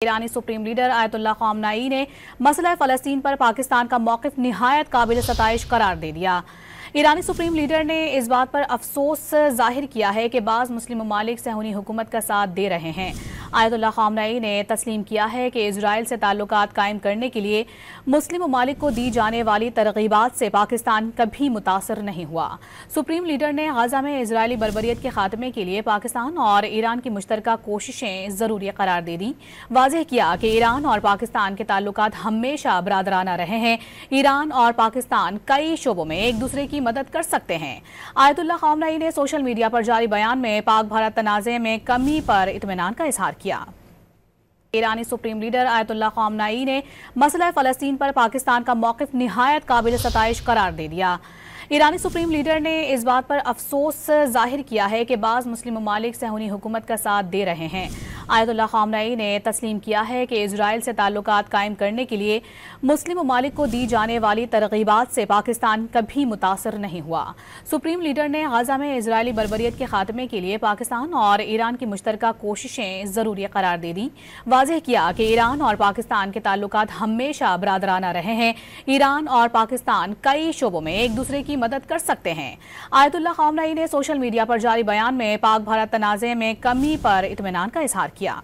ईरानी supreme leader Ayatollah ख़ामनेई ने मसला फ़लस्तीन पर पाकिस्तान का मौक़िफ़ निहायत काबिल सताइश करार दे दिया। ईरानी सुप्रीम लीडर ने इस बात पर अफसोस जाहिर किया है कि बाज़ मुस्लिम ममालिक सहूनी हुकूमत का साथ दे रहे हैं। आयतुल्लाह ख़ामनेई ने तस्लीम किया है कि इजराइल से ताल्लुकात कायम करने के लिए मुस्लिम ममालिक को दी जाने वाली तरगीबात से पाकिस्तान कभी मुतासर नहीं हुआ। सुप्रीम लीडर ने गाज़ा में इजरायली बर्बरियत के खात्मे के लिए पाकिस्तान और ईरान की मुश्तरका कोशिशें ज़रूरी करार दे दी। वाज़ेह किया कि ईरान और पाकिस्तान के ताल्लुकात हमेशा बरादराना रहे हैं। ईरान और पाकिस्तान कई शोबों में एक दूसरे की मदद कर सकते हैं। आयतुल्लाह ख़ामनेई ने सोशल मीडिया पर जारी बयान में पाक भारत तनाज़े में कमी पर इत्मीनान का इजहार किया। ईरानी सुप्रीम लीडर आयतुल्लाह ख़ामनेई ने मसला फ़लस्तीन पर पाकिस्तान का मौक़िफ़ निहायत काबिल सताइश करार दे दिया। ईरानी सुप्रीम लीडर ने इस बात पर अफसोस जाहिर किया है कि बाज़ मुस्लिम ममालिक सहूनी हुकूमत का साथ दे रहे हैं। आयतुल्लाह ख़ामनेई ने तस्लीम किया है कि इजराइल से ताल्लुकात कायम करने के लिए मुस्लिम ममालिक को दी जाने वाली तरगीबात से पाकिस्तान कभी मुतासर नहीं हुआ। सुप्रीम लीडर ने गाज़ा में इजरायली बर्बरियत के खात्मे के लिए पाकिस्तान और ईरान की मुश्तरका कोशिशें ज़रूरी करार दे दी। वाज़ेह किया कि ईरान और पाकिस्तान के ताल्लुकात हमेशा बरादराना रहे हैं। ईरान और पाकिस्तान कई शोबों में एक दूसरे की मदद कर सकते हैं। आयतुल्लाह ख़ामनेई ने सोशल मीडिया पर जारी बयान में पाक भारत तनाज़े में कमी पर इत्मीनान का इजहार किया।